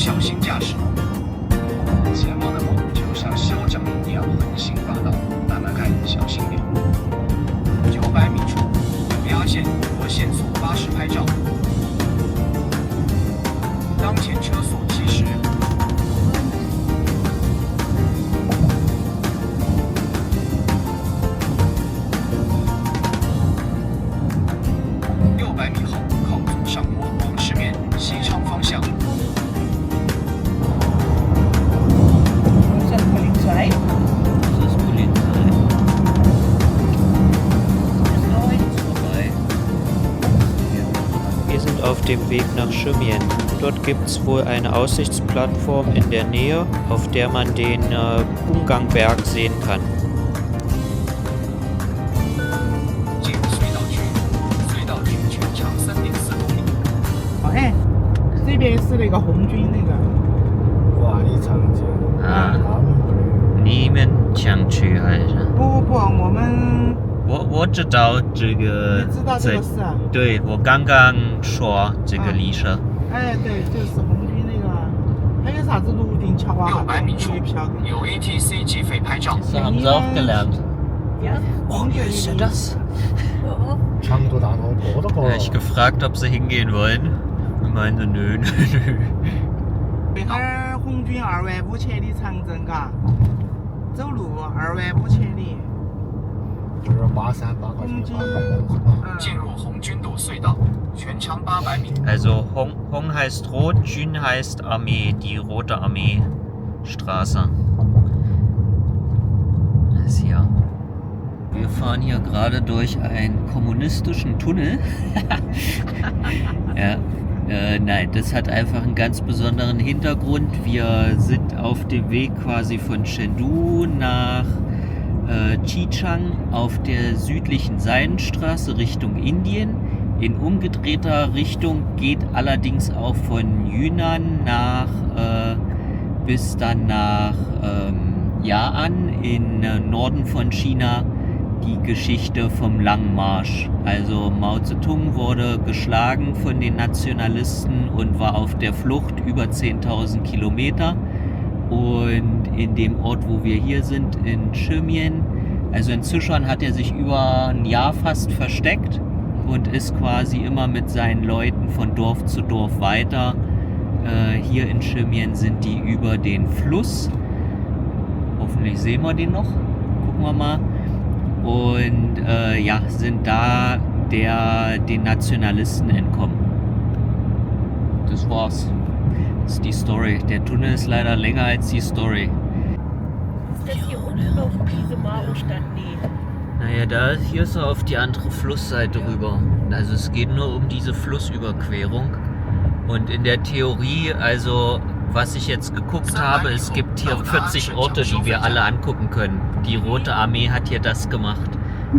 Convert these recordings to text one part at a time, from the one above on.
小心驾驶。前方的路就像消长一样横行霸道，慢慢开，小心点。900米处有压线，或限速80拍照。当前车速70。600米后靠左上坡往市面西昌方向。Ist das Polizei? Das ist Polizei. Ist Ist vorbei. Wir sind auf dem Weg nach Chimien. Dort gibt es wohl eine Aussichtsplattform in der Nähe, auf der man den Umgangberg sehen kann. 进隧道区，隧道径全长3.4公里。哎，这边是那个红军那个。万里长城，啊他们不那个。你们想去还是？不，我们我知道这个你知道这个事啊？对，我刚刚说这个历史。哎，对，就是红军那个，还有啥子泸定桥啊， 600米处我也不晓得。有 ATC 计费拍照。 Das haben sie auch gelernt. Ja, Oh, wie ist denn das? 长途大道过都过了。 Ich gefragt, ob sie hingehen wollen. Und meinte, nö, nö, nö. 那儿红军25000里长征，嘎，走路25000里。就是838块钱800进入红军渡隧道，全长800米。 Also Hong heißt Rot, Jun heißt Armee, die Rote Armeestraße. Das ist hier. Wir fahren hier gerade durch einen kommunistischen Tunnel. Ja, nein, das hat einfach einen ganz besonderen Hintergrund. Wir sind auf dem Weg quasi von Chengdu nach Xichang auf der südlichen Seidenstraße Richtung Indien. In umgedrehter Richtung geht allerdings auch von Yunnan nach bis dann nach Ya'an in Norden von China die Geschichte vom Langen Marsch. Also Mao Zedong wurde geschlagen von den Nationalisten und war auf der Flucht über 10.000 Kilometer. Und in dem Ort, wo wir hier sind, in Chimien, also in Sichuan, hat er sich über ein Jahr fast versteckt und ist quasi immer mit seinen Leuten von Dorf zu Dorf weiter. Hier in Chimien sind die über den Fluss. Hoffentlich sehen wir den noch. Gucken wir mal. Und ja, sind da den Nationalisten entkommen. Das war's. Das ist die Story. Der Tunnel ist leider länger als die Story. Ist das hier unten auf diese Mao-Stadt? Nee. Naja, hier ist er auf die andere Flussseite rüber. Also es geht nur um diese Flussüberquerung. Und in der Theorie, also was ich jetzt geguckt habe, es gibt hier 40 Orte, die wir alle angucken können. Die Rote Armee hat hier das gemacht.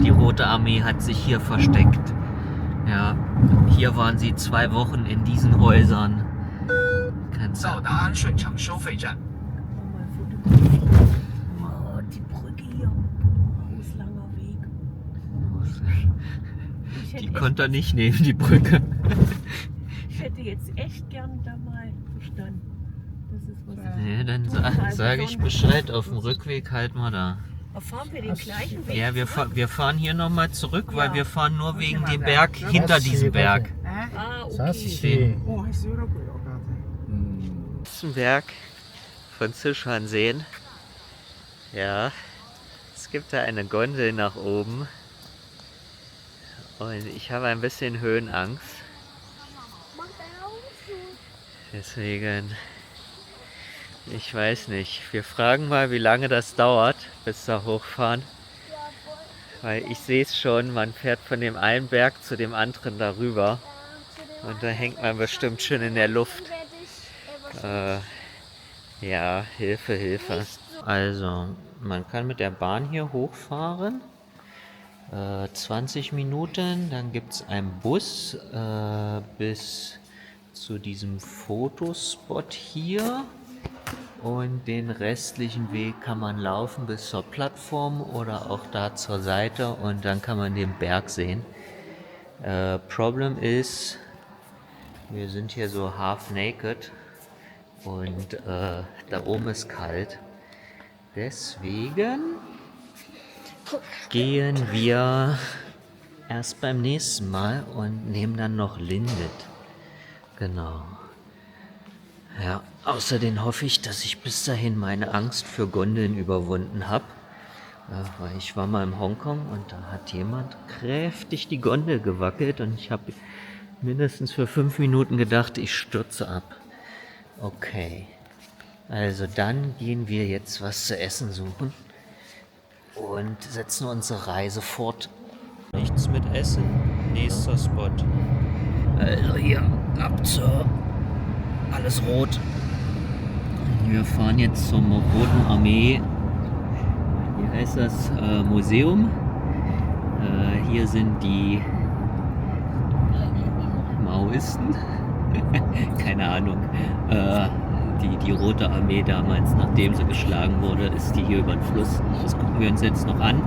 Die Rote Armee hat sich hier versteckt. Ja, hier waren sie 2 Wochen in diesen Häusern. Kannst du. 到达安顺场收费站。 Mal fotografieren. Oh, die Brücke hier. Auslanger Weg. Ich Die hätte, konnte er nicht nehmen, die Brücke. ich hätte jetzt echt gern da mal gestanden. Das ist was. Nee, dann sage ich Bescheid. Auf dem Rückweg halten wir da. Fahren wir den gleichen Weg? Ja, wir fahren hier nochmal zurück, weil Ja. wir fahren nur wegen dem Berg hinter diesem Berg. Ah, Das okay. ist schön. Oh, hast du wieder gut, Den Berg von Sichuan sehen. Ja, es gibt da eine Gondel nach oben. Und ich habe ein bisschen Höhenangst. Deswegen, ich weiß nicht. Wir fragen mal, wie lange das dauert, bis wir hochfahren. Weil ich sehe es schon, man fährt von dem einen Berg zu dem anderen darüber. Und da hängt man bestimmt schon in der Luft. Ja, Hilfe, Hilfe. Also, man kann mit der Bahn hier hochfahren. 20 Minuten, dann gibt es einen Bus bis zu diesem Fotospot hier. Und den restlichen Weg kann man laufen bis zur Plattform oder auch da zur Seite und dann kann man den Berg sehen. Problem ist, wir sind hier so half naked. Und da oben ist kalt. Deswegen gehen wir erst beim nächsten Mal und nehmen dann noch Lindet. Genau. Ja, außerdem hoffe ich, dass ich bis dahin meine Angst für Gondeln überwunden habe. Weil ich war mal in Hongkong und da hat jemand kräftig die Gondel gewackelt und ich habe mindestens für 5 Minuten gedacht, ich stürze ab. Okay, also dann gehen wir jetzt was zu essen suchen und setzen unsere Reise fort. Nichts mit Essen. Nächster Spot. Also hier, ab zur... Alles rot. Wir fahren jetzt zum Roten Armee. Hier heißt das Museum. Hier sind die Maoisten. Keine Ahnung. Die Rote Armee damals, nachdem sie geschlagen wurde, ist die hier über den Fluss. Das gucken wir uns jetzt noch an.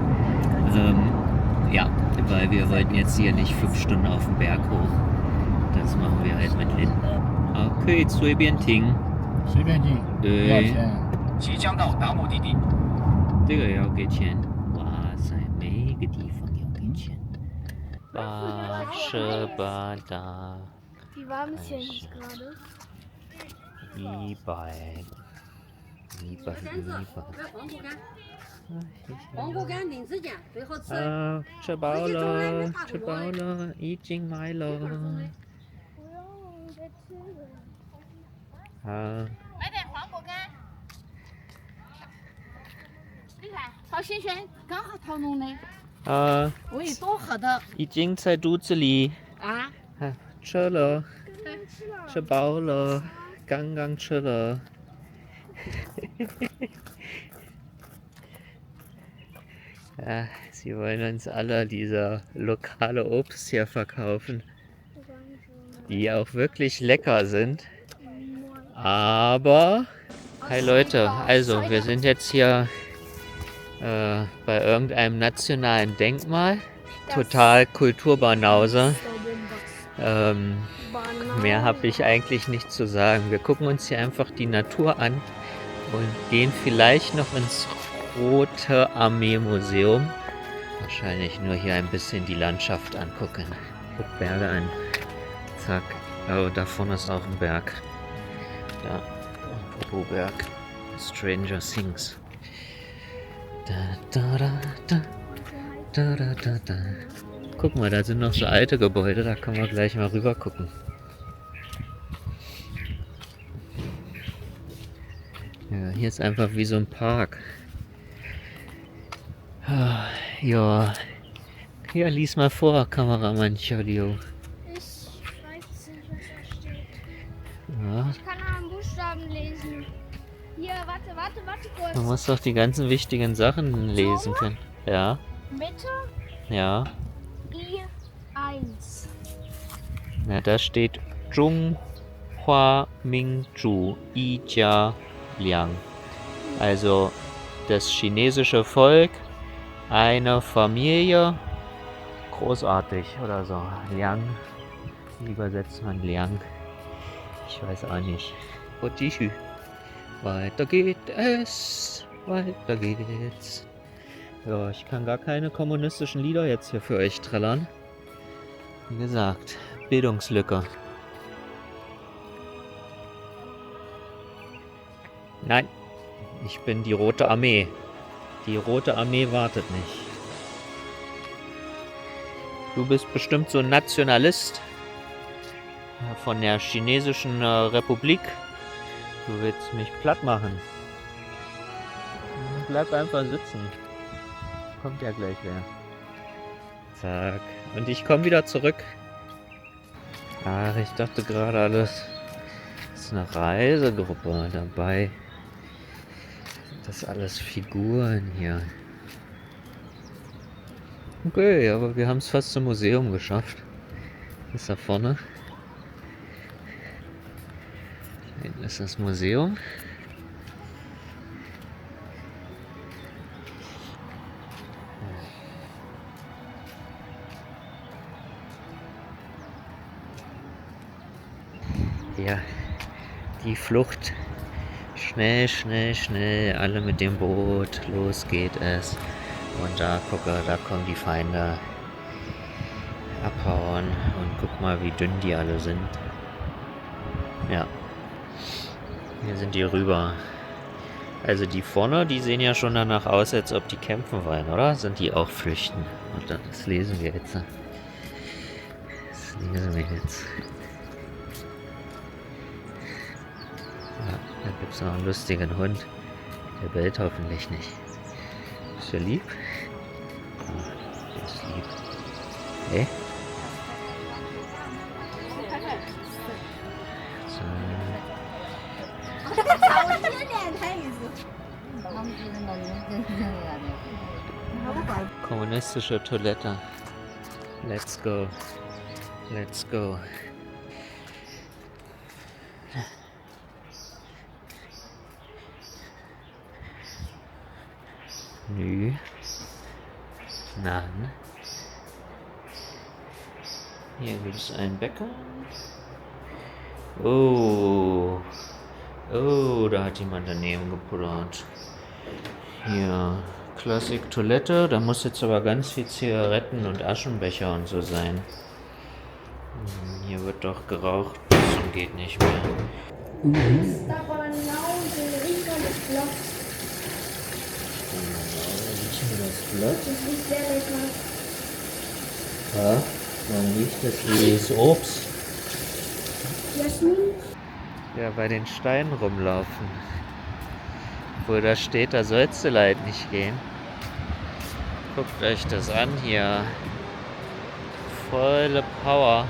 Ja, weil wir wollten jetzt hier nicht 5 Stunden auf den Berg hoch. Das machen wir halt mit Lin. Okay, 随便停。随便进，不要钱。即将到达目的地。这个也要给钱。哇塞，每一个地方要给钱。Barsche Bada. Wie warm ist hier eigentlich gerade? E-Bike. E-Bike. 黄瓜干、林子酱最好吃。吃饱了，吃饱了，已经买了。不用再吃了。买点黄果干。你看，好新鲜，刚好淘弄的，味多好的已经在肚子里。啊！吃了，吃饱了，刚刚吃了。Sie wollen uns alle diese lokale Obst hier verkaufen, die auch wirklich lecker sind. Aber, hi Leute, also wir sind jetzt hier bei irgendeinem nationalen Denkmal, total Kulturbanause. Mehr habe ich eigentlich nicht zu sagen. Wir gucken uns hier einfach die Natur an und gehen vielleicht noch ins Rote Armee Museum. Wahrscheinlich nur hier ein bisschen die Landschaft angucken. Guck Berge an. Zack. Oh, da vorne ist auch ein Berg. Ja, Popo-Berg. Stranger Things. Da, da, da, da. Da, da, da, da. Guck mal, da sind noch so alte Gebäude. Da können wir gleich mal rüber gucken. Ja, hier ist einfach wie so ein Park. Ja, hier lies mal vor, Kameramann Cholio. Ich weiß nicht, was da steht. Ja, Ich kann einen Buchstaben lesen. Hier, warte kurz. du musst doch die ganzen wichtigen Sachen lesen können. Ja, Mitte, ja. I1. Na, da steht Zhonghua Mingzhu Yijia Liang. Also das chinesische Volk, eine Familie, großartig oder so. Liang, wie übersetzt man Liang? Ich weiß auch nicht. Jishu. Weiter geht es, weiter geht's. Ja, ich kann gar keine kommunistischen Lieder jetzt hier für euch trällern. Wie gesagt, Bildungslücke. Nein, ich bin die Rote Armee. Die Rote Armee wartet nicht. Du bist bestimmt so ein Nationalist von der chinesischen Republik. Du willst mich platt machen. Bleib einfach sitzen. Kommt ja gleich wer. Zack. Und ich komme wieder zurück. Ach, ich dachte gerade alles ist eine Reisegruppe dabei. Das ist alles Figuren hier. Okay, aber wir haben es fast zum Museum geschafft. Das ist da vorne. Hinten ist das Museum. Ja, die Flucht Schnell, schnell, schnell. Alle mit dem Boot. Los geht es. Und da, gucke, da kommen die Feinde. Abhauen. Und guck mal, wie dünn die alle sind. Ja. Hier sind die rüber. Also die vorne, die sehen ja schon danach aus, als ob die kämpfen wollen, oder? Sind die auch flüchten? Und das lesen wir jetzt. Das lesen wir jetzt. Ja, da gibt es noch einen lustigen Hund. Der bellt hoffentlich nicht. Ist der lieb? Ja, der ist lieb. Hey? So. Kommunistische Toilette. Let's go. Let's go. Nö. Nein. Hier gibt es einen Bäcker. Oh. Oh, da hat jemand daneben gepullert. Hier, Klassik Toilette. Da muss jetzt aber ganz viel Zigaretten und Aschenbecher und so sein. Hier wird doch geraucht bis zum geht nicht mehr. Das ist sehr lecker. Ja, warum riecht das wie das Obst? Jasmin? Ja, bei den Steinen rumlaufen. Wo da steht, da sollst du leid nicht gehen. Guckt euch das an hier. Volle Power.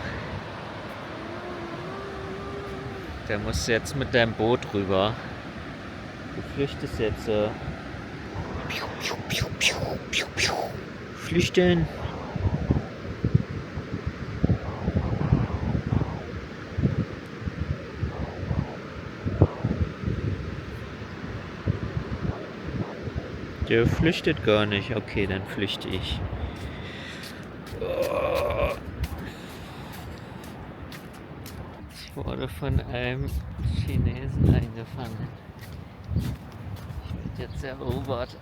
Der muss jetzt mit deinem Boot rüber. Du flüchtest jetzt. Flüchten. Der flüchtet gar nicht. Okay, dann flüchte ich. Ich wurde von einem Chinesen eingefangen. Ich werde jetzt erobert.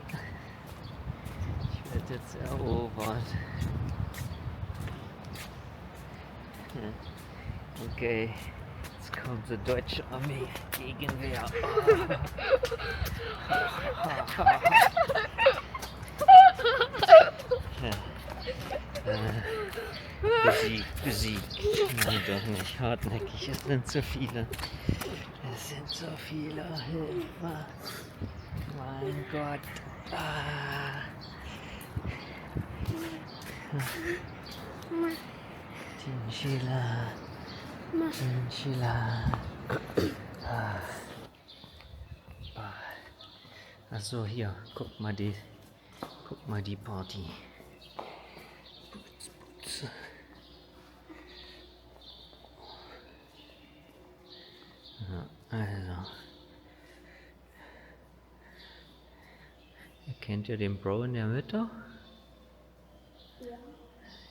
Okay, jetzt kommt die deutsche Armee. Gegenwehr. Besiegt. Nein, doch nicht. Hartnäckig. Es sind zu viele. Hilfe. Mein Gott. Chinchilla. Achso, hier, guck mal die Party. Putz. Ja, also. Kennt ihr den Bro in der Mitte? Ja.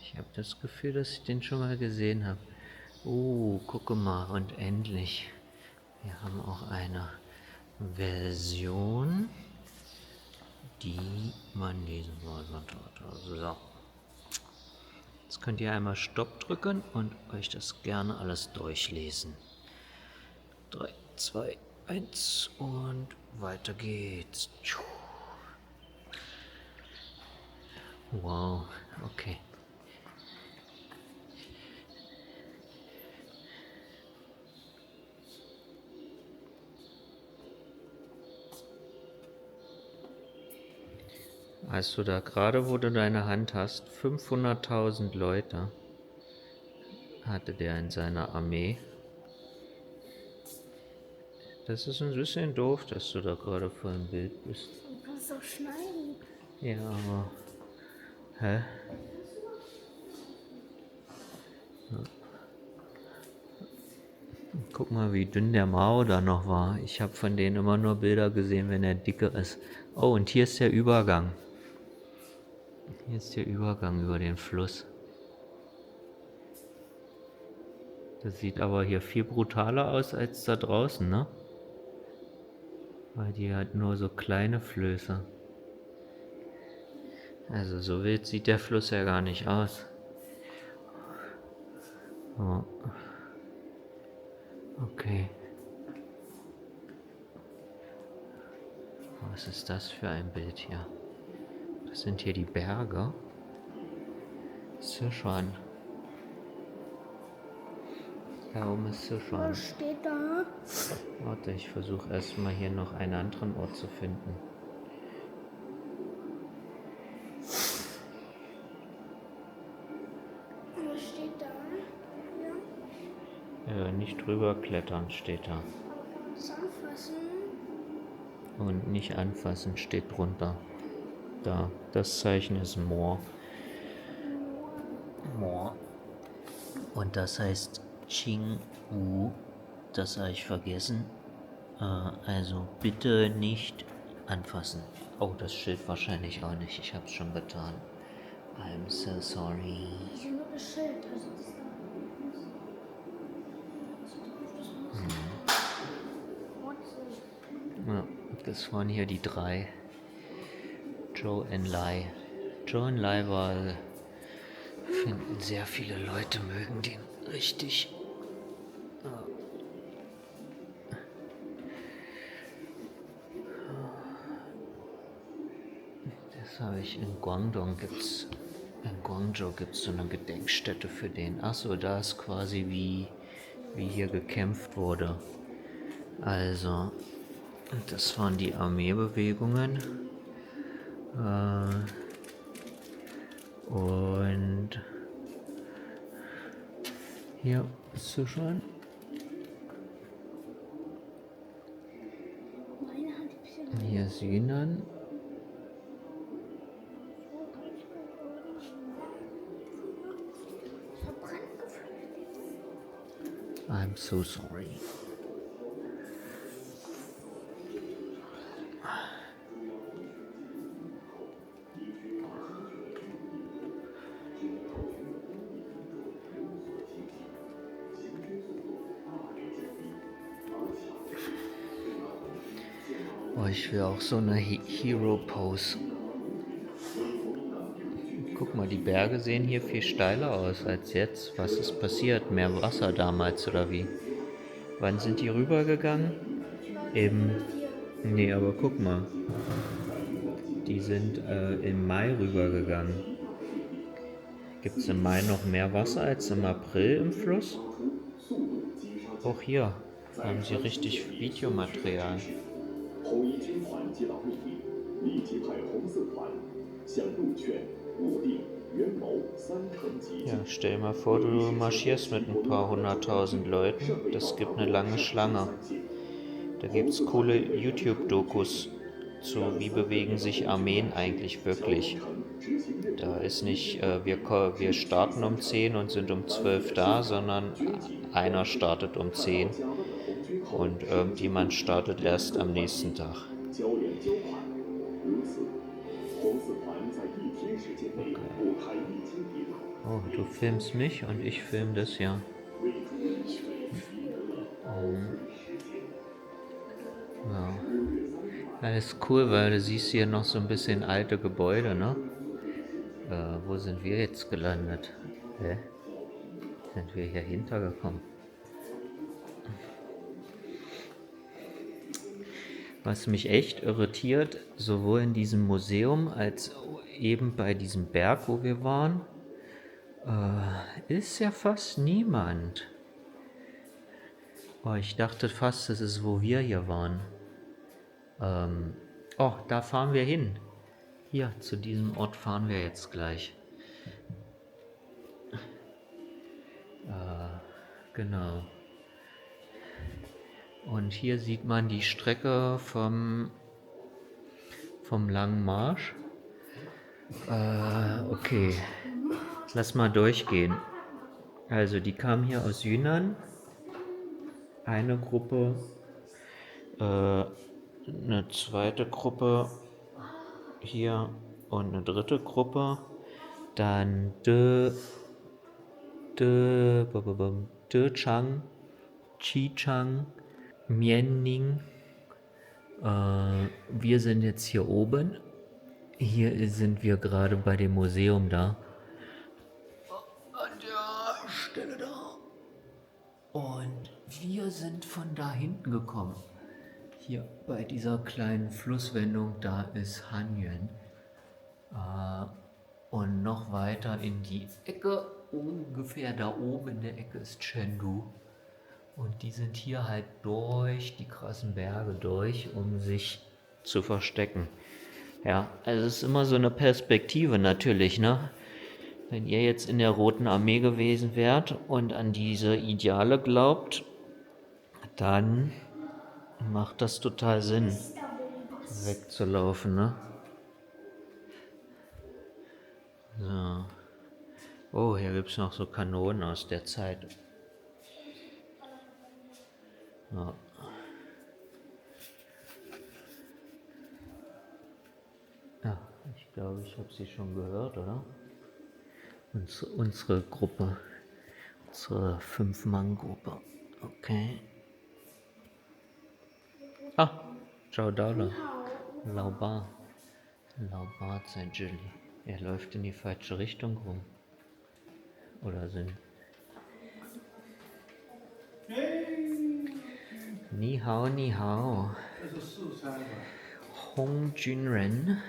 Ich habe das Gefühl, dass ich den schon mal gesehen habe. Oh, gucke mal, und endlich. Wir haben auch eine Version, die man lesen sollte. So. Jetzt könnt ihr einmal Stopp drücken und euch das gerne alles durchlesen. 3, 2, 1 und weiter geht's. Wow, okay. Weißt du da gerade, wo du deine Hand hast, 500.000 Leute hatte der in seiner Armee. Das ist ein bisschen doof, dass du da gerade vor dem Bild bist. Du kannst doch schneiden. Ja, aber... Hä? Ja. Guck mal, wie dünn der Mao da noch war. Ich habe von denen immer nur Bilder gesehen, wenn er dicker ist. Oh, und hier ist der Übergang. Hier ist der Übergang über den Fluss. Das sieht aber hier viel brutaler aus als da draußen, ne? Weil die hat nur so kleine Flöße. Also so wild sieht der Fluss ja gar nicht aus. Oh. Okay. Was ist das für ein Bild hier? Das sind hier die Berge. Sichuan. Da oben ist Sichuan. Was steht da? Warte, ich versuche erstmal hier noch einen anderen Ort zu finden. Was steht da? Ja. Nicht drüber klettern steht da. Das anfassen. Und nicht anfassen steht drunter. Da, das Zeichen ist Moor. Moor. Und das heißt Qingwu. Das habe ich vergessen. Also bitte nicht anfassen. Oh, das Schild wahrscheinlich auch nicht. Ich habe es schon getan. I'm so sorry. Ich sehe nur das Schild. Also das Ja, das waren hier die drei. Joe and Lai. Joe and Lai finden sehr viele Leute mögen den richtig. Das habe ich in Guangzhou gibt's so eine Gedenkstätte für den. Achso, da ist quasi wie hier gekämpft wurde. Also, das waren die Armeebewegungen. Und hier ist du schon. Hier ist Yunnan. I'm so sorry. Oh, ich will auch so eine Hero-Pose. Guck mal, die Berge sehen hier viel steiler aus als jetzt. Was ist passiert? Mehr Wasser damals oder wie? Wann sind die rübergegangen? Nee, aber guck mal. Die sind im Mai rübergegangen. Gibt es im Mai noch mehr Wasser als im April im Fluss? Auch hier haben sie richtig Videomaterial. Ja, stell dir mal vor, du marschierst mit ein paar 100.000 Leuten. Das gibt eine lange Schlange. Da gibt es coole YouTube-Dokus zu, wie bewegen sich Armeen eigentlich wirklich. Da ist nicht, wir starten um 10 und sind um 12 da, sondern einer startet um 10 und irgendjemand startet erst am nächsten Tag. Okay. Oh, du filmst mich und ich film das ja. Ja. Das ist cool, weil du siehst hier noch so ein bisschen alte Gebäude, ne? Wo sind wir jetzt gelandet? Hä? Sind wir hier hintergekommen? Was mich echt irritiert, sowohl in diesem Museum als eben bei diesem Berg, wo wir waren, ist ja fast niemand. Oh, ich dachte fast, das ist, wo wir hier waren. Oh, da fahren wir hin. Hier, zu diesem Ort fahren wir jetzt gleich. Genau. Und hier sieht man die Strecke vom Langen Marsch. Okay, lass mal durchgehen. Also die kamen hier aus Yunnan. Eine Gruppe, eine zweite Gruppe hier und eine dritte Gruppe. Dann Chang, Xichang, Mianning Wir sind jetzt hier oben. Hier sind wir gerade bei dem Museum da. An der Stelle da. Und wir sind von da hinten gekommen. Hier bei dieser kleinen Flusswendung, da ist Hanyuan. Und noch weiter in die Ecke, ungefähr da oben in der Ecke ist Chengdu. Und die sind hier halt durch die krassen Berge durch, um sich zu verstecken. Ja, also es ist immer so eine Perspektive natürlich, ne? Wenn ihr jetzt in der Roten Armee gewesen wärt und an diese Ideale glaubt, dann macht das total Sinn, wegzulaufen, ne? So. Oh, hier gibt es noch so Kanonen aus der Zeit. Ja. Ja, ich glaube, ich habe sie schon gehört, oder? Unsere Gruppe, unsere 5-Mann-Gruppe. Okay. Ah, Ciao Daula. Laubar. Laubar Zajili. Er läuft in die falsche Richtung rum. Oder sind. Ni hao, ni hao. Hong Junren.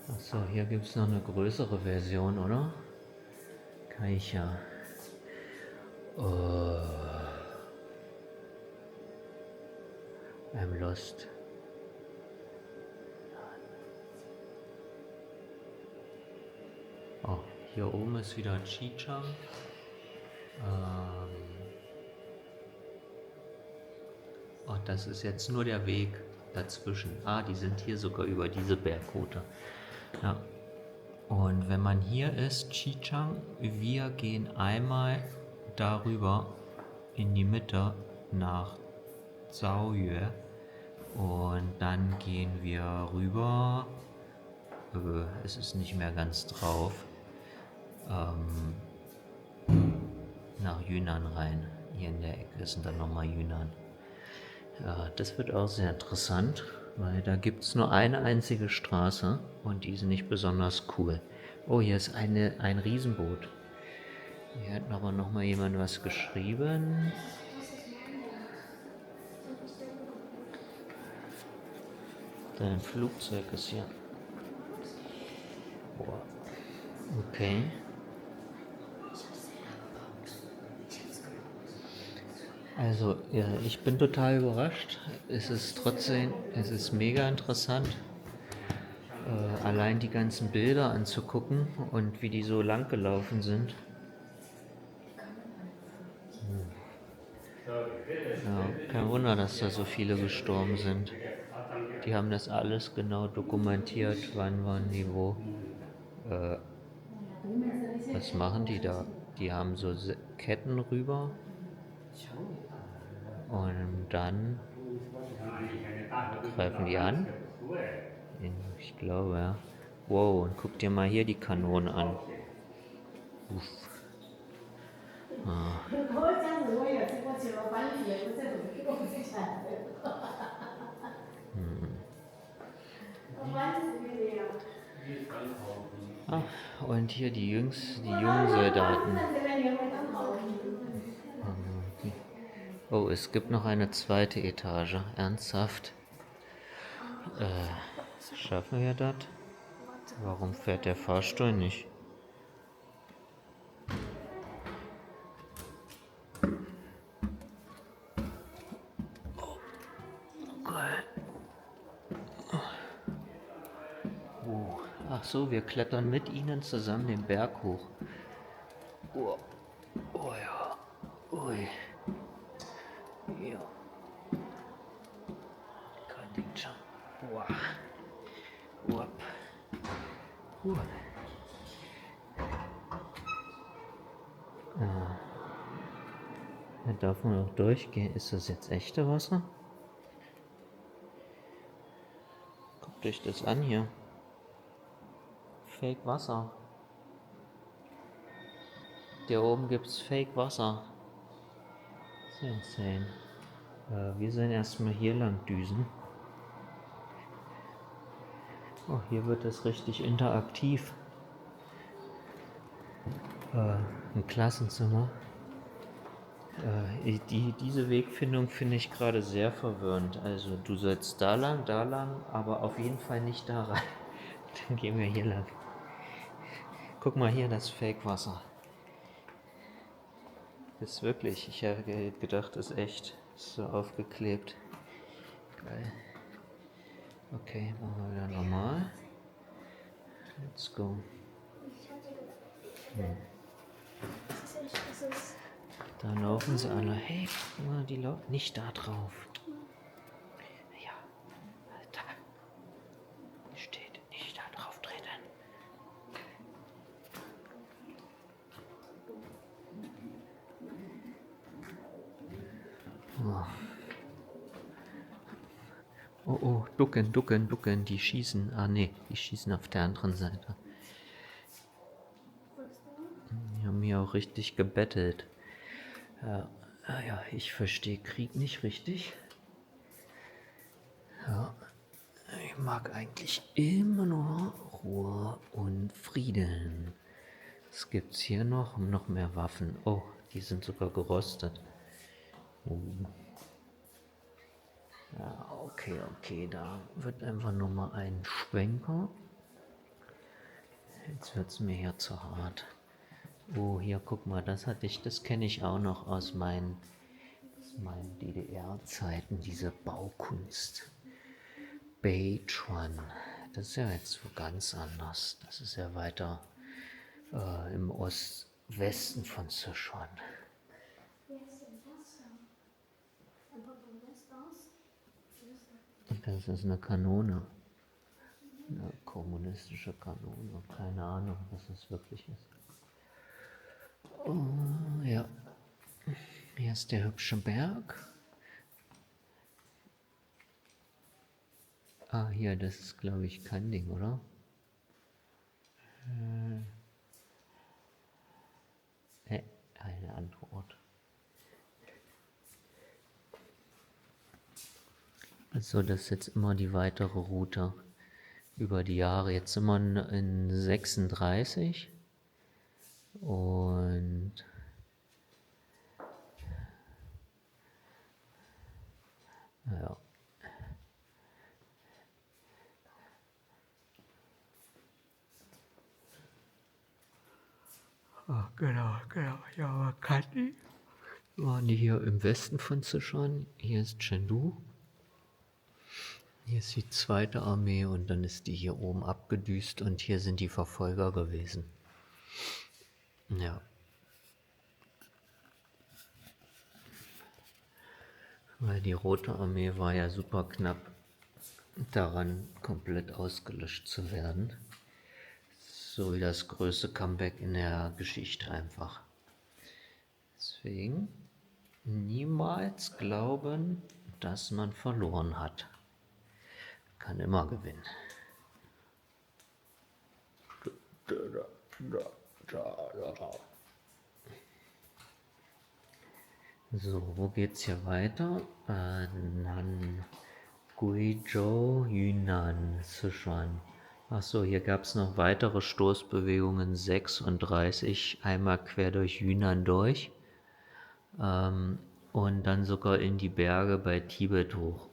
Achso, hier gibt es noch eine größere Version, oder? Kaicha. Oh. I'm lost. Oh, hier oben ist wieder Xichang. Oh, das ist jetzt nur der Weg dazwischen. Ah, die sind hier sogar über diese Bergroute. Ja. Und wenn man hier ist, Xichang, wir gehen einmal darüber in die Mitte nach Zaoyue und dann gehen wir rüber. Es ist nicht mehr ganz drauf. Nach Yunnan rein. Hier in der Ecke ist dann nochmal Yunnan. Ja, das wird auch sehr interessant, weil da gibt es nur eine einzige Straße und die ist nicht besonders cool. Oh, hier ist ein Riesenboot. Hier hat aber nochmal jemand was geschrieben. Dein Flugzeug ist hier. Boah. Okay. Also, ja, ich bin total überrascht. Es ist mega interessant, allein die ganzen Bilder anzugucken und wie die so lang gelaufen sind. Ja, kein Wunder, dass da so viele gestorben sind. Die haben das alles genau dokumentiert, wann waren die wo. Was machen die da? Die haben so Ketten rüber. Und dann greifen die an. Ich glaube, ja. Wow, und guck dir mal hier die Kanonen an. Uff. Ah. Ah, und hier die jungen Soldaten. Oh, es gibt noch eine zweite Etage. Ernsthaft? Schaffen wir das? Warum fährt der Fahrstuhl nicht? Oh. Ach so, wir klettern mit ihnen zusammen den Berg hoch. Oh, oh ja. Ui. Ja. Kandincha. Wow. Wop. Da darf man auch durchgehen. Ist das jetzt echte Wasser? Guckt euch das an hier. Fake Wasser. Hier oben gibt's Fake Wasser. ist ja insane. Wir sind erstmal hier lang düsen. Oh, hier wird es richtig interaktiv. Ein Klassenzimmer. Diese Wegfindung finde ich gerade sehr verwirrend. Also du sollst da lang, aber auf jeden Fall nicht da rein. Dann gehen wir hier lang. Guck mal hier, das Fake-Wasser. Ist wirklich, ich habe gedacht, ist echt. Ist so aufgeklebt. Geil. Okay, machen wir wieder normal. Let's go. Da laufen sie alle. Hey, guck mal, die laufen nicht da drauf. Ja, da. Steht nicht da drauf treten. Oh, ducken, die schießen. Ah ne, die schießen auf der anderen Seite. Die haben mich auch richtig gebettelt. Ja, ich verstehe Krieg nicht richtig. Ja, ich mag eigentlich immer nur Ruhe und Frieden. Was gibt's hier noch? Noch mehr Waffen. Oh, die sind sogar gerostet. Ja, okay, da wird einfach nur mal ein Schwenker. Jetzt wird's mir hier zu hart. Oh, hier, guck mal, das kenne ich auch noch aus meinen DDR-Zeiten, diese Baukunst. Beichuan. Das ist ja jetzt so ganz anders. Das ist ja weiter im Ostwesten von Sichuan. Das ist eine Kanone. Eine kommunistische Kanone. Keine Ahnung, was das wirklich ist. Oh, ja. Hier ist der hübsche Berg. Ah, hier, das ist, glaube ich, kein Ding, oder? Eine andere Ort. Also das ist jetzt immer die weitere Route über die Jahre. Jetzt sind wir in 36 und ja. Genau. Ja, man kann die. Waren die hier im Westen von Sichuan. Hier ist Chengdu. Hier ist die 2. Armee und dann ist die hier oben abgedüst und hier sind die Verfolger gewesen. Ja. Weil die Rote Armee war ja super knapp daran, komplett ausgelöscht zu werden. So wie das größte Comeback in der Geschichte einfach. Deswegen niemals glauben, dass man verloren hat. Kann immer gewinnen. So, wo geht's hier weiter? Nan, Guizhou, Yunnan, Sichuan. Achso, hier gab es noch weitere Stoßbewegungen, 36, einmal quer durch Yunnan durch und dann sogar in die Berge bei Tibet hoch.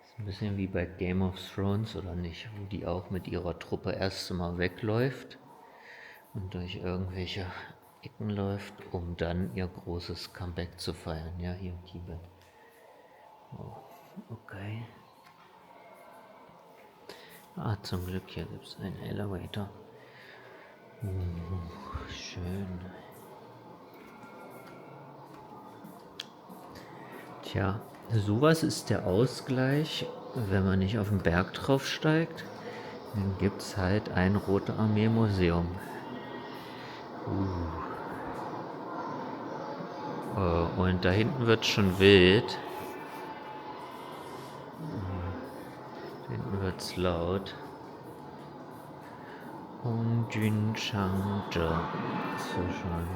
Ist ein bisschen wie bei Game of Thrones, oder nicht? Wo die auch mit ihrer Truppe erst einmal wegläuft und durch irgendwelche Ecken läuft, um dann ihr großes Comeback zu feiern. Ja, hier in Tibet. Oh, okay. Ah, zum Glück, hier gibt es einen Elevator. Schön. Tja, sowas ist der Ausgleich, wenn man nicht auf den Berg drauf steigt. Dann gibt es halt ein Rote Armee Museum. Und da hinten wird schon wild. wird's laut. Hongjun Changzhe. So schön.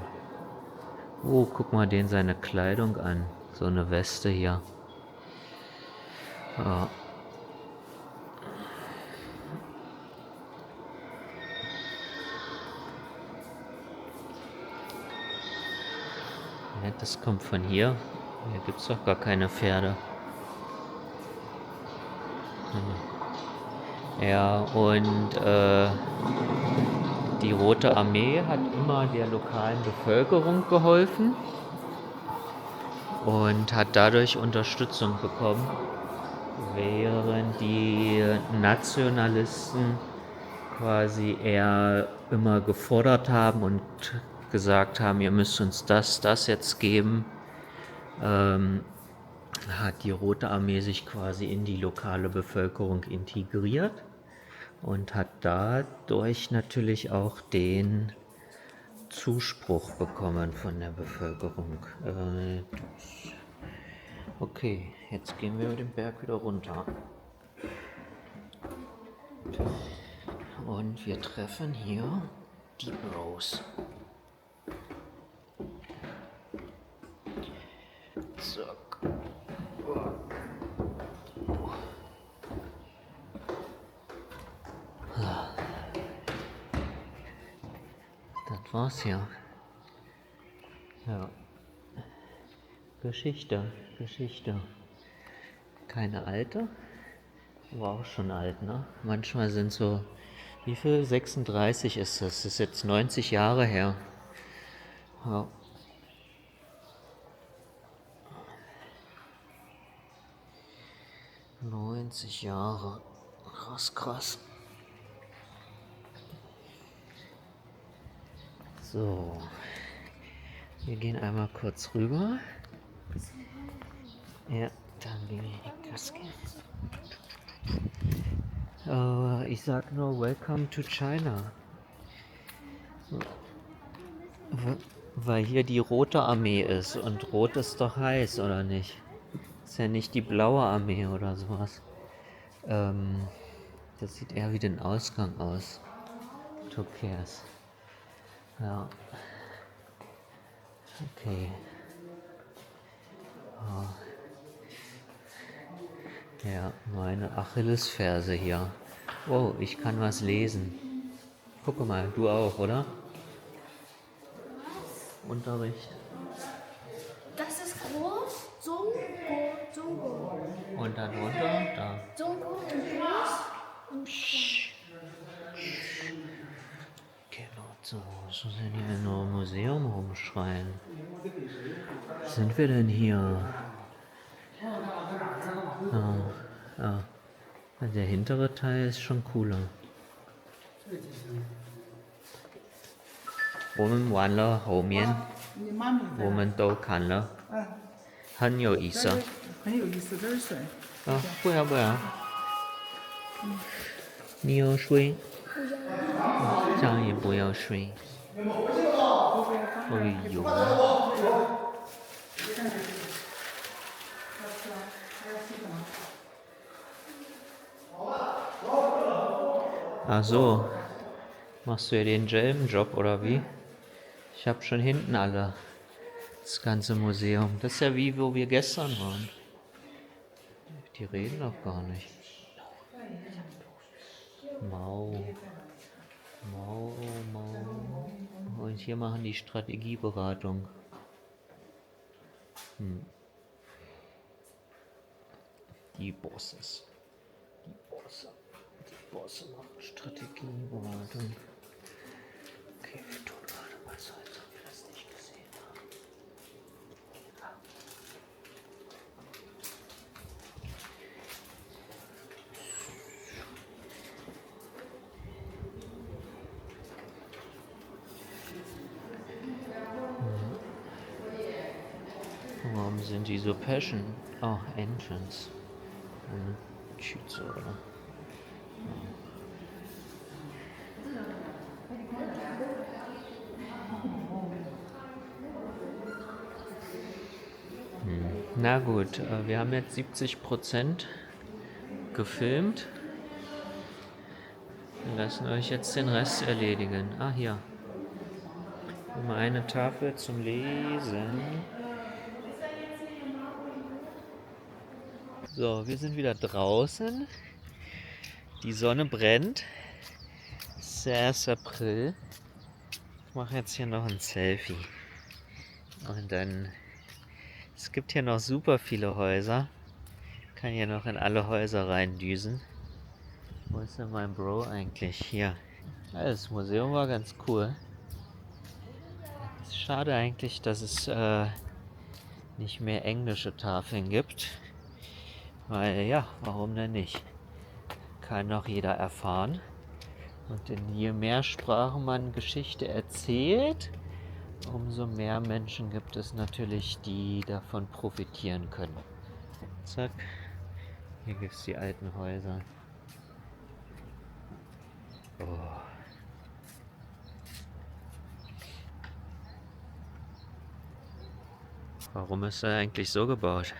Oh, guck mal den seine Kleidung an. So eine Weste hier. Ja. Ja, das kommt von hier. Hier gibt es doch gar keine Pferde. Ja, und die Rote Armee hat immer der lokalen Bevölkerung geholfen und hat dadurch Unterstützung bekommen, während die Nationalisten quasi eher immer gefordert haben und gesagt haben, ihr müsst uns das jetzt geben, hat die Rote Armee sich quasi in die lokale Bevölkerung integriert und hat dadurch natürlich auch den Zuspruch bekommen von der Bevölkerung. Okay, jetzt gehen wir den Berg wieder runter. Und wir treffen hier die Bros. Zack. Das war's ja. Ja. Geschichte. Keine alte, aber auch schon alt, ne? Manchmal sind so, wie viel? 36 ist das. Das ist jetzt 90 Jahre her. Ja. ...90 Jahre. Krass. So. Wir gehen einmal kurz rüber. Ja, dann gehen wir in die Kaske. Ich sag nur Welcome to China. Weil hier die Rote Armee ist und rot ist doch heiß, oder nicht? Ist ja nicht die blaue Armee oder sowas. Das sieht eher wie den Ausgang aus. Who cares? Ja. Okay. Oh. Ja, meine Achillesferse hier. Oh, ich kann was lesen. Guck mal, du auch, oder? Unterricht. Das ist groß. Zungo. Und dann runter, da. Zungo und groß. Und Genau, so. Was ist denn hier nur im Museum rumschreien? Was sind wir denn hier? Ah. Der hintere Teil ist schon cooler. 我们玩了后面，我们都看了，很有意思。很有意思，这是水。啊，不要，你要睡，张也不要睡。哎呦！Ach so, machst du ja den Gelben-Job oder wie? Ich habe schon hinten alle, das ganze Museum. Das ist ja wie, wo wir gestern waren. Die reden doch gar nicht. Mau. Und hier machen die Strategieberatung. Die Bosses. Die Bosse machen Strategieberatung. Okay, wir tun gerade mal so, als ob wir das nicht gesehen haben. Warum sind die so passion? Oh, Entrance. Schütze, oder? Na gut, wir haben jetzt 70% gefilmt. lassen euch jetzt den Rest erledigen. Ah, hier. Immer eine Tafel zum Lesen. So, wir sind wieder draußen. Die Sonne brennt. Es ist der 1. April. Ich mache jetzt hier noch ein Selfie. Und dann... Es gibt hier noch super viele Häuser. Ich kann hier noch in alle Häuser reindüsen. Wo ist denn mein Bro eigentlich? Hier. Ja, das Museum war ganz cool. Es ist schade eigentlich, dass es nicht mehr englische Tafeln gibt. Weil, ja, warum denn nicht? Kann doch jeder erfahren. Und in je mehr Sprachen man Geschichte erzählt, umso mehr Menschen gibt es natürlich, die davon profitieren können. Zack. Hier gibt es die alten Häuser. Oh. Warum ist er eigentlich so gebaut?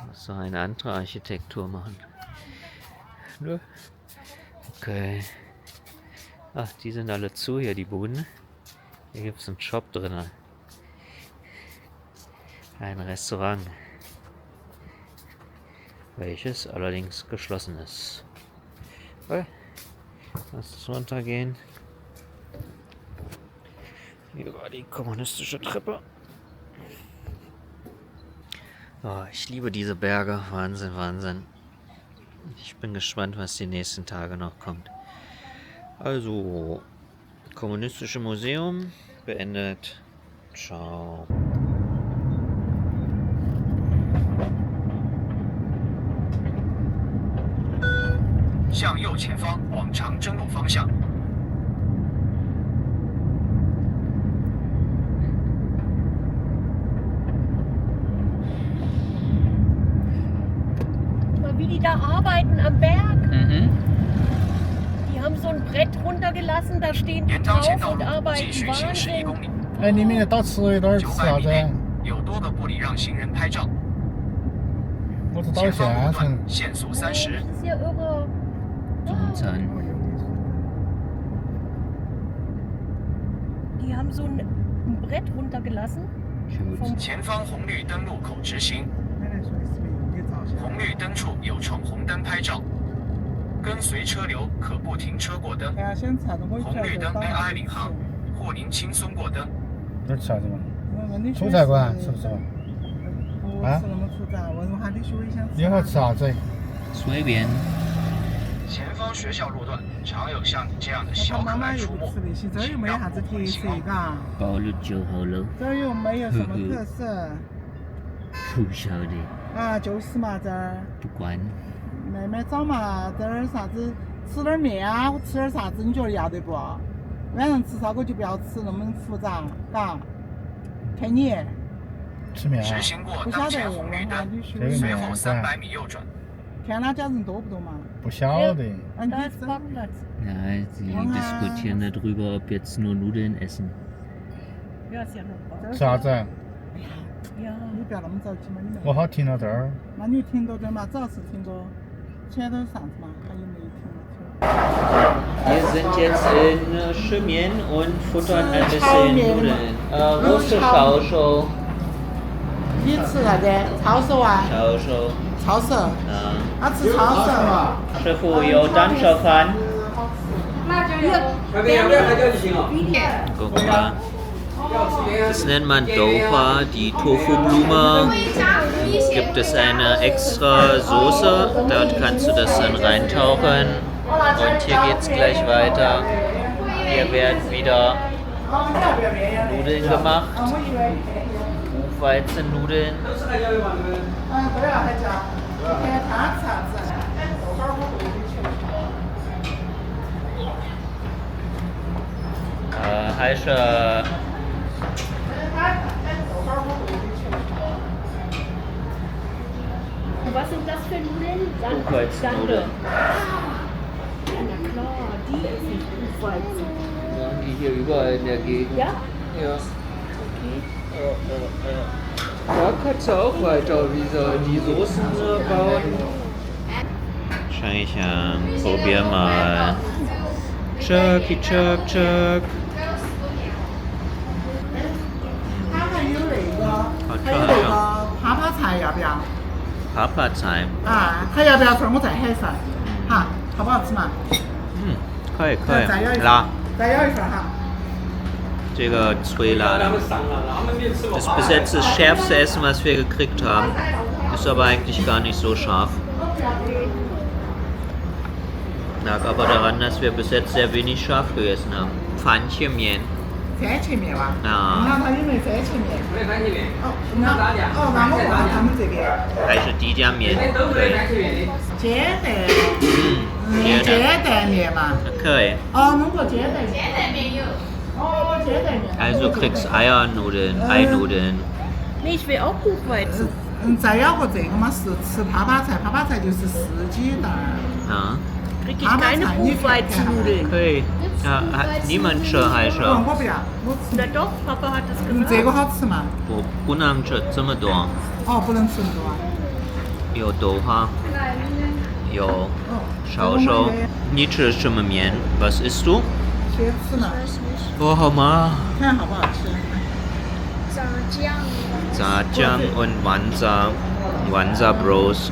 Muss doch eine andere Architektur machen. Nö. Okay. Ach, die sind alle zu hier, die Buden. Hier gibt es einen Shop drin. Ein Restaurant. Welches allerdings geschlossen ist. Okay. Lass uns runtergehen. Hier war die kommunistische Treppe. Oh, ich liebe diese Berge. Wahnsinn, Wahnsinn. Ich bin gespannt, was die nächsten Tage noch kommt. Also, Kommunistische Museum beendet. Ciao. 向右前方往长征路方向。 Wie die da arbeiten am Berg. Mhm. Die haben so ein Brett runtergelassen, da stehen die 沿当前 drauf 道 und 路继 arbeiten 续行驶1公里， 哎，你们到此有点吃900啥子？米内有多个不礼让行人拍照， 我是到 前方路 县 段 城。 限速 Das 30。 ist ja irre. Zahn. Die haben so ein Brett runtergelassen. Gut. 前方红绿灯路口直行，红绿灯处有闯红灯拍照，跟随车流可不停车过灯。红绿灯 AI 领航，或您轻松过灯。 这吃啥子嘛？蔬菜馆是不是嘛？啊？你好吃啥子？随便。 前方学校路段常有像你这样的小可爱出没，请让步缓行哦。 包了就好了。 这儿又没有什么特色 不晓得， 啊，就是嘛这儿 不管。 慢慢找嘛，这儿啥子吃点面啊，吃点啥子，你觉得要得不？晚上吃烧烤就不要吃那么复杂，嘎？看你，吃面啊？直行过当前红绿灯，随后300米右转。 看他家人多不多嘛？ 不晓得。 啊，你 Da ist 这 Parkplatz. Ja, sie diskutieren darüber, ob jetzt nur Nudeln essen. Ja, ist ja noch Park. 吃啥子？ Ja. 你不要那么着急嘛，你我好停到这儿。 那你停到这嘛，主要是停到前头啥子嘛，还有没停？ Wir sind jetzt in Chemien und futtern ein bisschen Nudeln. Wo ist die Schaushow? 你吃啥子？抄手啊？ Schaushow. 抄手。 Ja. 他吃抄手。 师傅有蛋炒饭。 Guck mal. Das nennt man Doha, die Tofu-Blume. Gibt es eine extra Soße, dort kannst du das dann reintauchen. Und hier geht es gleich weiter. Hier werden wieder Nudeln gemacht. Buchweizennudeln. Heiße Und was sind das für Nudeln? Buchweizennudeln. Ja, na klar, die ist nicht Buchweizen. Ja, die hier überall in der Gegend. Ja? Ja. Okay. Da kannst du auch weiter die Soßen bauen. Schau ich an. Probier mal. Chucky, Chuck, Chuck. 它还有那个，好还有那个啪啪菜，要不要？ Papa Time. 啊，还要不要串我再海上？哈，好不好吃嘛？可以，再要一份。辣。再要一份哈。这个脆辣的. Das ist bis jetzt das schärfste Essen, was wir gekriegt haben. Ist aber eigentlich gar nicht so scharf. Lag aber daran, dass wir bis jetzt sehr wenig scharf gegessen haben. Pfannchen. 番茄面哇？啊那它有没有番茄面？没番茄面。那我问下他们这边。还是低加面？对。煎蛋。煎蛋面嘛。可以。弄个煎蛋面。煎蛋面有。煎蛋面。Also kriegst Eiernudeln, Einudeln. Nee, ich will auch Buchweizen. 再要个这个嘛是吃啪啪菜，啪啪菜就是四鸡蛋。Ja. Krieg ich keine Buchweizennudeln. Okay. Ja, hat niemand schon heißt 我不要，我吃。 Na doch, Papa hat es gesagt. 这个好吃吗？我不能吃这么多。不能吃那么多啊。有豆花，有烧烧。你吃什么面 ？Was isst du? 先吃呢。Oh, hau mal. 看好不好吃？炸酱 und Wanza Bros.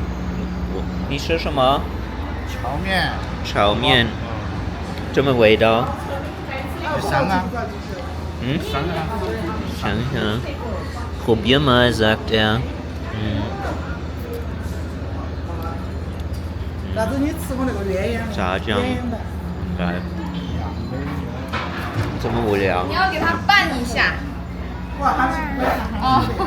你吃什么？炒面。这么味道？香啊。想想。Probier mal, sagt er. 啥子？你吃过那个鸳鸯？炸酱。来。这么无聊。你要给它拌一下。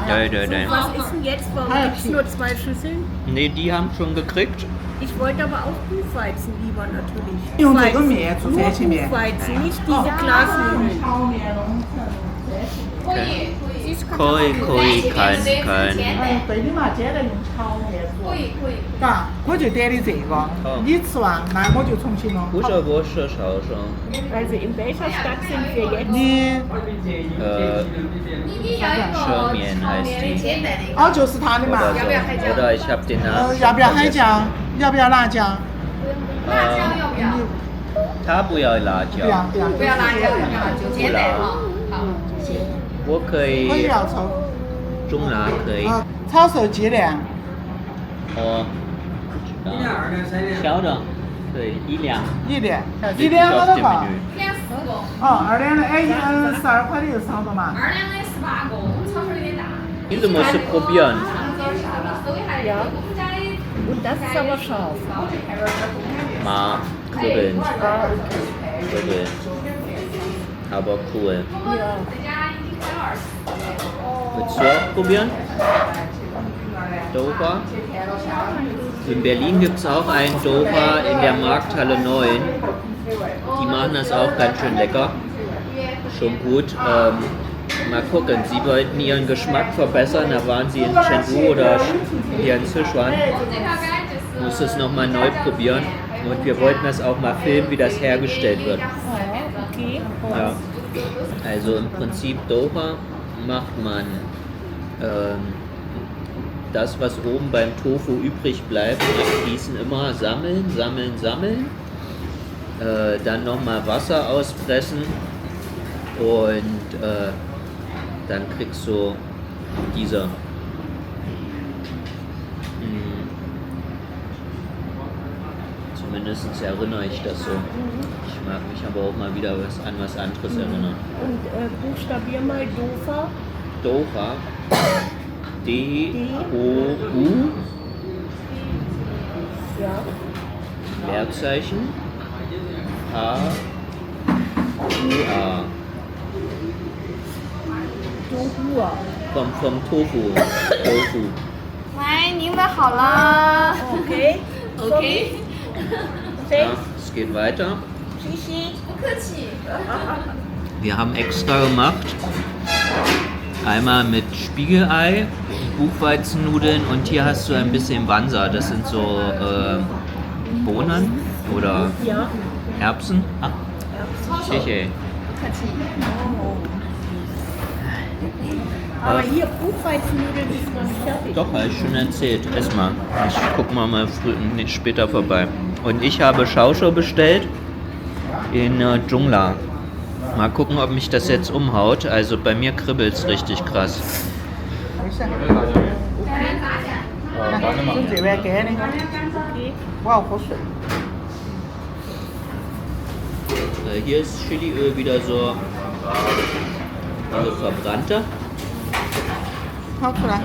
对。 Was ist denn jetzt? Warum gibt es nur 2 Schüsseln? Nee, die haben schon gekriegt. Ich wollte aber auch Buchweizen lieber natürlich. 用这个面做番茄面。 Buchweizen, nicht diese Glasnudeln. 可以，看。对的嘛，简单用炒面做。可以。嘎，我就点的这个。你吃完，那我就重新弄。不是烧烧。 Also in welcher Stadt sind wir jetzt? 你。蛇面heißt die. 就是它的嘛。 Oder ich habe den Namen. 要不要海酱？要不要辣酱？辣椒要不要？他不要辣椒。不要辣椒，就煎蛋哈。好。我可以。我也要抽。中辣可以。炒熟鸡蛋。小的。对，1两。1两。1两好多个。 1两4个。 2两的12块的又是好多嘛？2两的18个，我们超市有点大。 Diese musst du probieren. Ja. Und das ist aber scharf. Kribbeln. Aber cool. Ja. Willst du auch probieren? Doha? In Berlin gibt es auch einen Doha in der Markthalle 9. Die machen das auch ganz schön lecker. Schon gut. Mal gucken, sie wollten ihren Geschmack verbessern, da waren sie in Chengdu oder hier in Sichuan. Muss es nochmal neu probieren und wir wollten das auch mal filmen, wie das hergestellt wird. Ja. Also im Prinzip Doha macht man das, was oben beim Tofu übrig bleibt, gießen immer, sammeln, dann nochmal Wasser auspressen und dann kriegst du diese zumindest erinnere ich das so. Ich mag mich aber auch mal wieder an was anderes erinnern. Und buchstabier mal Doha. Doha. D-O-U. Ja. Leerzeichen. H-U-A. Vom Tofu. 来，您的好了。Okay. Ja, es geht weiter. Wir haben extra gemacht. Einmal mit Spiegelei, Buchweizennudeln und hier hast du ein bisschen Wanza. Das sind so Bohnen oder Erbsen. Erbsen. Aber hier Buchweizennudeln ist noch nicht fertig. Doch, habe ich schon erzählt. Ess mal. Ich guck mal später vorbei. Und ich habe Shaoshou bestellt in Jungla. Mal gucken, ob mich das jetzt umhaut. Also bei mir kribbelt es richtig krass. 就这边给那个，我要喝水。 Hier ist Chiliöl wieder so verbrannter. 掏出来，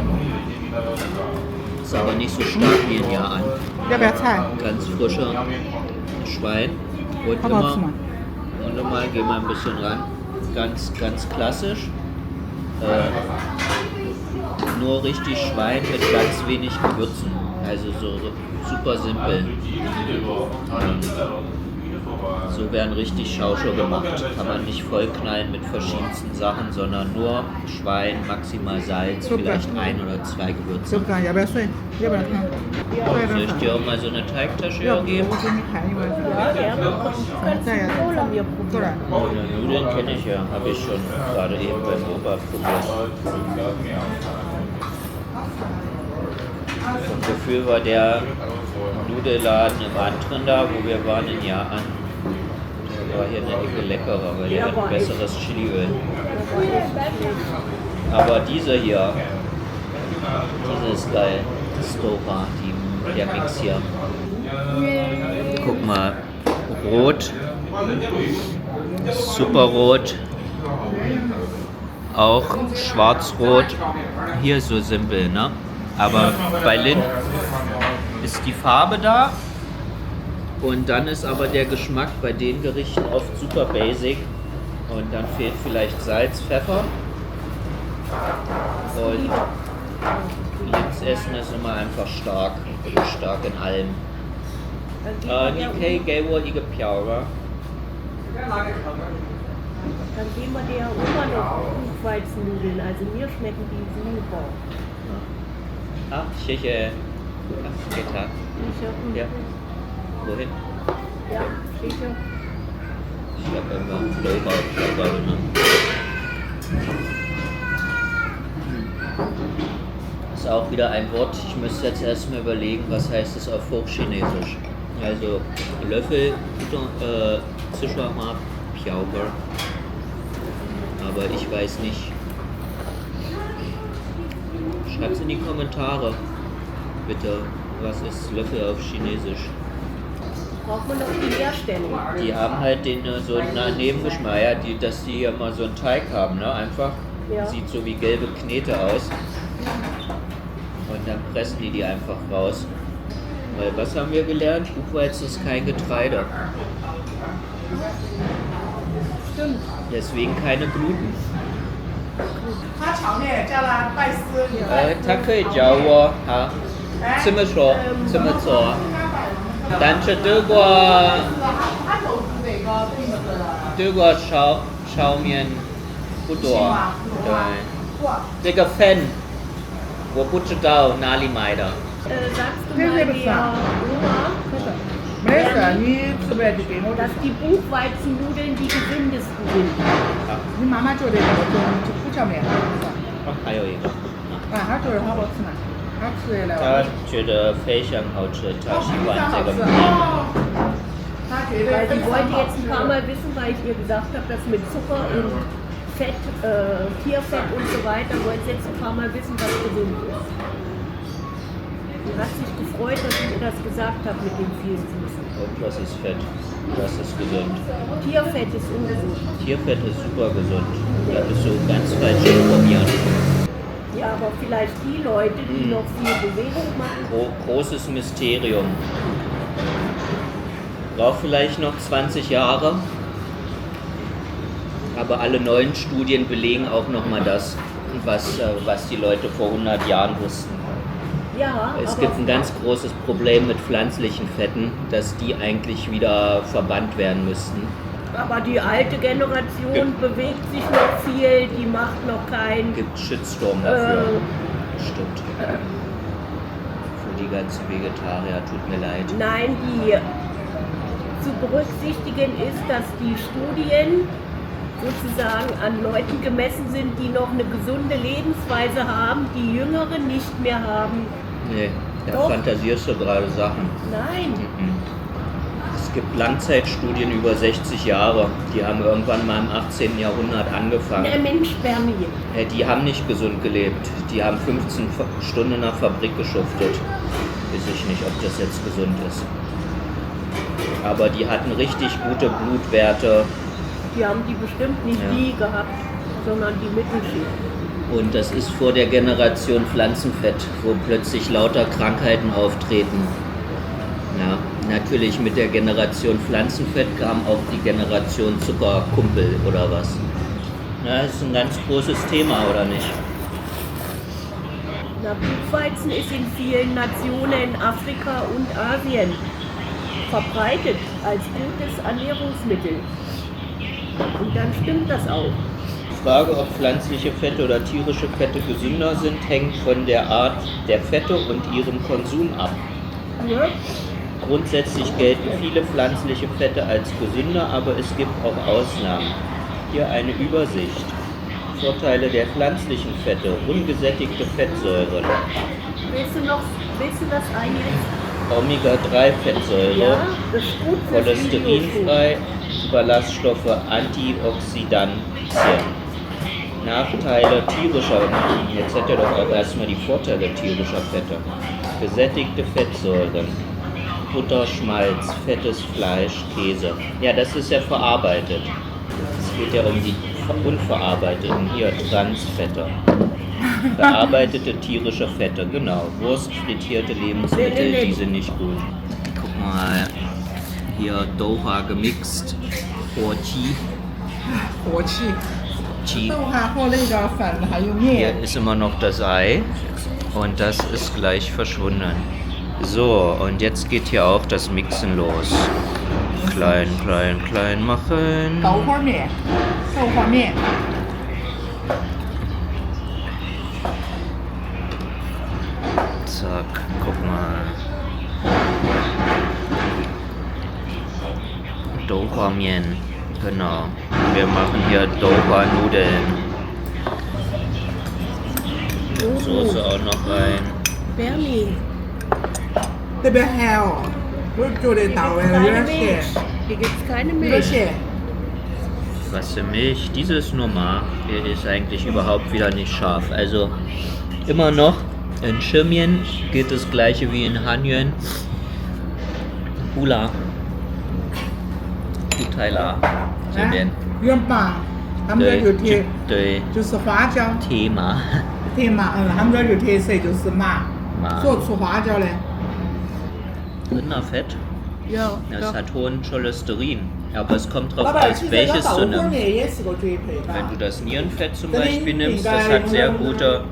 Ist aber nicht so stark wie in Japan. 要不要菜？ Ganz frischer Schwein. Und 好不好吃嘛？ mal gehen wir ein bisschen ran. Ganz klassisch. Nur richtig Schwein mit ganz wenig Gewürzen. Also so super simpel. So werden richtig Shaoshou gemacht. Kann man nicht vollknallen mit verschiedensten Sachen, sondern nur Schwein, maximal Salz, vielleicht 1 oder 2 Gewürze. 要不然要不要水？要不要汤？ Soll ich dir auch mal so eine Teigtasche 要不 geben? 我给你看一碗。 再呀，过来。 Nudeln kenne ich ja, habe ich schon gerade eben beim Opa probiert. Vom Gefühl war der Nudelladen im anderen da, wo wir waren in Japan, der war hier eine Ecke leckerer, weil der hat ein besseres Chiliöl. Aber diese hier, diese ist geil, das Doha, der Mix hier. Guck mal, rot, super rot, auch schwarz-rot, hier so simpel, ne? Aber bei Lind ist die Farbe da und dann ist aber der Geschmack bei den Gerichten oft super basic und dann fehlt vielleicht Salz, Pfeffer und Linds Essen ist immer einfach stark in allem. Nikkei Geiwo Ige Piaura. Dann geben wir dir immer noch Buchweizennudeln. Also mir schmecken die super. Ah, Tscheche. Ach, Geta. Ja. Wohin? Ja, sicher. Ich habe immer Doha genommen. Das ist auch wieder ein Wort, ich müsste jetzt erstmal überlegen, was heißt es auf Hochchinesisch. Also Löffel, Zishwama, Piauber. Aber ich weiß nicht. Schreibt es in die Kommentare, bitte, was ist Löffel auf Chinesisch? Braucht man noch die Herstellung. Die haben halt so einen Nebengeschmack, ja, dass die ja mal so einen Teig haben, ne? Einfach. Ja. Sieht so wie gelbe Knete aus. Und dann pressen die einfach raus. Weil was haben wir gelernt? Buchweizen ist kein Getreide. Stimmt. Deswegen keine Gluten. 他炒面叫他拜师，你他可以教我啊，这么说，这么做。但是德国炒面不多，对。这个粉我不知道哪里买的。 Sagst du mal der Oma, 没事，你吃不来就给我。 dass die Buchweizennudeln die gesündesten sind. 你妈妈觉得那个就苦荞面好吃。还有一个。啊，他觉得好不好吃嘛？他吃得来。他觉得非常好吃，他喜欢这个面。Weil sie wollte jetzt ein paar Mal wissen, weil ich ihr gesagt habe, dass mit Zucker und Fett, Tierfett und so weiter, wollte sie jetzt ein paar Mal wissen, was gesund ist. Sie hat sich gefreut, dass ich ihr das gesagt habe mit dem vielen Süßen. Und was ist Fett? Was ist gesund? Tierfett ist ungesund. Tierfett ist super gesund. Das ist so ganz falsch informiert. Ja, aber vielleicht die Leute, die noch viel Bewegung machen. Großes Mysterium. Braucht vielleicht noch 20 Jahre. Aber alle neuen Studien belegen auch nochmal das, was die Leute vor 100 Jahren wussten. Ja, Es gibt ein ganz großes Problem mit pflanzlichen Fetten, dass die eigentlich wieder verbannt werden müssten. aber die alte Generation bewegt sich noch viel, die macht noch keinen. Gibt Shitstorm dafür. Stimmt. Für die ganzen Vegetarier, tut mir leid. Nein, die zu berücksichtigen ist, dass die Studien sozusagen an Leuten gemessen sind, die noch eine gesunde Lebensweise haben, die Jüngere nicht mehr haben. Nee, da Doch. fantasierst du gerade Sachen. Nein, Es gibt Langzeitstudien über 60 Jahre. Die haben irgendwann mal im 18. Jahrhundert angefangen. Der Mensch Spermien. Die haben nicht gesund gelebt. Die haben 15 Stunden in der Fabrik geschuftet. Weiß ich nicht, ob das jetzt gesund ist. Aber die hatten richtig gute Blutwerte. Die haben die bestimmt nicht die gehabt, sondern die Mittelschicht. Und das ist vor der Generation Pflanzenfett, wo plötzlich lauter Krankheiten auftreten. Ja, natürlich mit der Generation Pflanzenfett kam auch die Generation Zuckerkumpel oder was. Ja, das ist ein ganz großes Thema, oder nicht? Na, Buchweizen ist in vielen Nationen in Afrika und Asien verbreitet als gutes Ernährungsmittel. Und dann stimmt das auch. Die Frage, ob pflanzliche Fette oder tierische Fette gesünder sind, hängt von der Art der Fette und ihrem Konsum ab. Ja. Grundsätzlich gelten viele pflanzliche Fette als gesünder, aber es gibt auch Ausnahmen. Hier eine Übersicht. Vorteile der pflanzlichen Fette: ungesättigte Fettsäuren, Willst du das eigentlich? Omega-3-Fettsäure, Ja, das ist gut fürs cholesterinfrei, Ballaststoffe, Antioxidantien. Nachteile tierischer, jetzt hat er doch auch erstmal die Vorteile tierischer Fette. Gesättigte Fettsäuren, Butter, Schmalz, fettes Fleisch, Käse. Ja, das ist ja verarbeitet. Es geht ja um die unverarbeiteten, hier Transfette. Verarbeitete tierische Fette, genau. Wurst, frittierte Lebensmittel, die sind nicht gut. Guck mal, hier Doha gemixt, Chi. 火气， Chi. 豆花和那个粉还有面。 Hier ist immer noch das Ei und das ist gleich verschwunden. So, und jetzt geht hier auch das Mixen los. Klein, klein, klein machen. 豆花面，豆花面。 Zack, guck mal. Doha-Mien, genau. Wir machen hier Doha-Nudeln. Soße auch noch rein. Spermien. 这边还有，我做的到位了，有点咸， Hier gibt es keine 有点 Milch. 咸。 Was für Milch? Diese ist normal. Die ist eigentlich überhaupt wieder nicht scharf. Also immer noch in Chimien geht das gleiche wie in Hanyuan. Hula. Kutaila. 这边。原版，他们这儿就贴，对，就是花椒，铁麻。贴麻，他们这儿就特色就是麻，做出花椒的。 Rinderfett? Ja, Das ja. hat hohen Cholesterin. Aber es kommt drauf 老板， an, 其实这个 welches 豆 du 花 nimmst. 面也是个绝配的。 Wenn du das Nierenfett zum Beispiel nimmst, das hat sehr gute,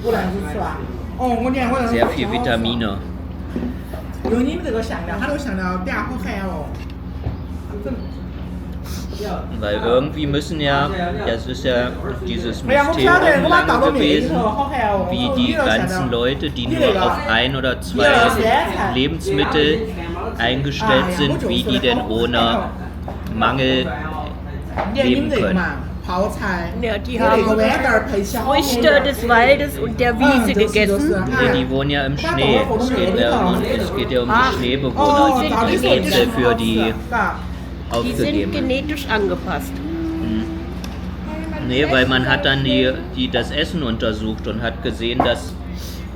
我那是吃吧。哦，我念我那是 sehr viel Vitamine. 用你们这个香料，它这个香料点好咸哦。 Weil irgendwie müssen ja, das ist ja dieses Mysterium lang gewesen, wie die ganzen Leute, die nur auf ein oder zwei Lebensmittel eingestellt sind, wie die denn ohne Mangel leben können. Ja, die haben Früchte des Waldes und der Wiese gegessen. Nee, die wohnen ja im Schnee. Es geht ja um die Schneebewohner, die die Insel für die Die sind aufgegeben. genetisch angepasst. Nee, weil man hat dann das Essen untersucht und hat gesehen, dass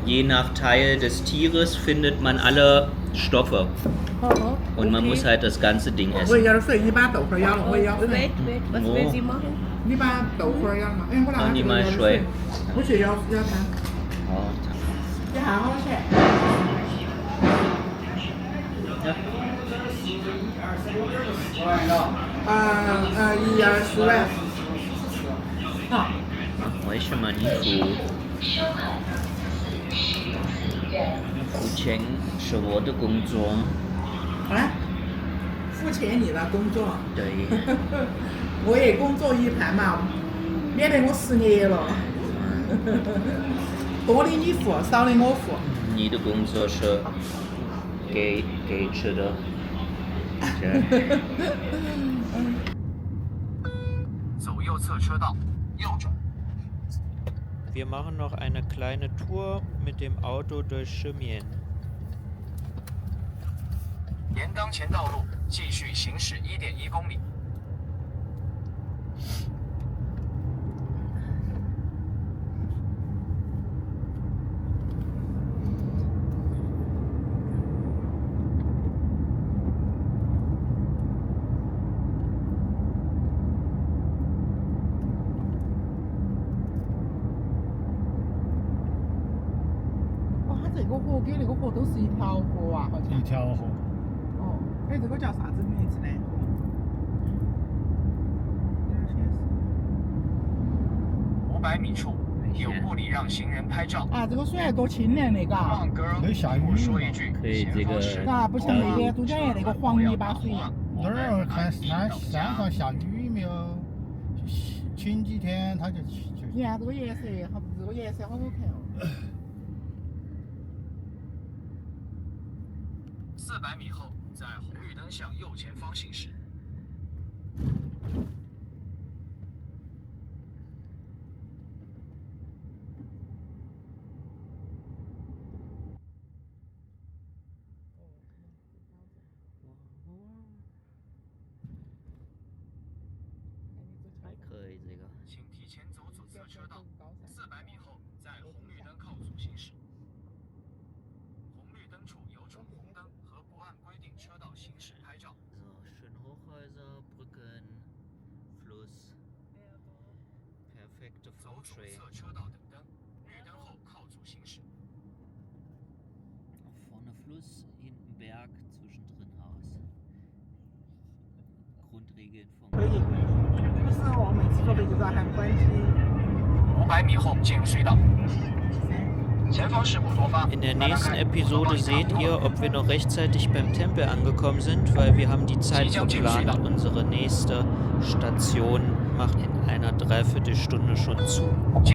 je nach Teil des Tieres findet man alle Stoffe. Und man muss halt das ganze Ding 我也 essen. 要碎，你把豆花舀了，我也要碎。 Wait, was will sie machen? 你把豆花舀了，哎，我拿 Und 这 die 个 mal 舀 schwer. 我去舀它， Oh, 这还好吃。 ja. 1、2、4万。好。 Weiche Manifu. Fucheng 是我的工作。啊？付钱你的工作。对。我也工作一盘嘛，免得我失业了。多的你付，少的我付。你的工作是给吃的。走右侧车道，右转。 Wir machen noch eine kleine Tour mit dem Auto durch Chimien. 沿当前道路继续行驶1.1公里。这个河跟那个河都是一条河啊，好像。一条河。哦，哎，这个叫啥子名字呢？500米处有不礼让行人拍照。啊，这个水还多清凉的，嘎。没下雨嘛。可以这个。嘎，不像那边都讲那个黄泥巴水。那儿看山上下雨没有？前几天它就。你看这个颜色，这个颜色好好看哦。400米后，在红绿灯向右前方行驶。还可以这个。请提前走左侧车道。400米后，在红绿灯靠左行驶。红绿灯处有冲红灯和不按规定车道行驶拍照。So, schön Hochhäuser, Brücken, Fluss. Perfekte 走左 Feng-Shui. 侧车道等灯，绿灯后靠左行驶。Vorne Fluss, hinten Berg, zwischendrin Haus. Grundregeln von. 可以，不是我每次坐飞机都要喊关机。500米后进入隧道。前方事故多发。 In der nächsten Episode seht ihr, ob wir noch rechtzeitig beim Tempel angekommen sind, weil wir haben die Zeit verplant. Unsere nächste Station macht in einer Dreiviertelstunde schon zu.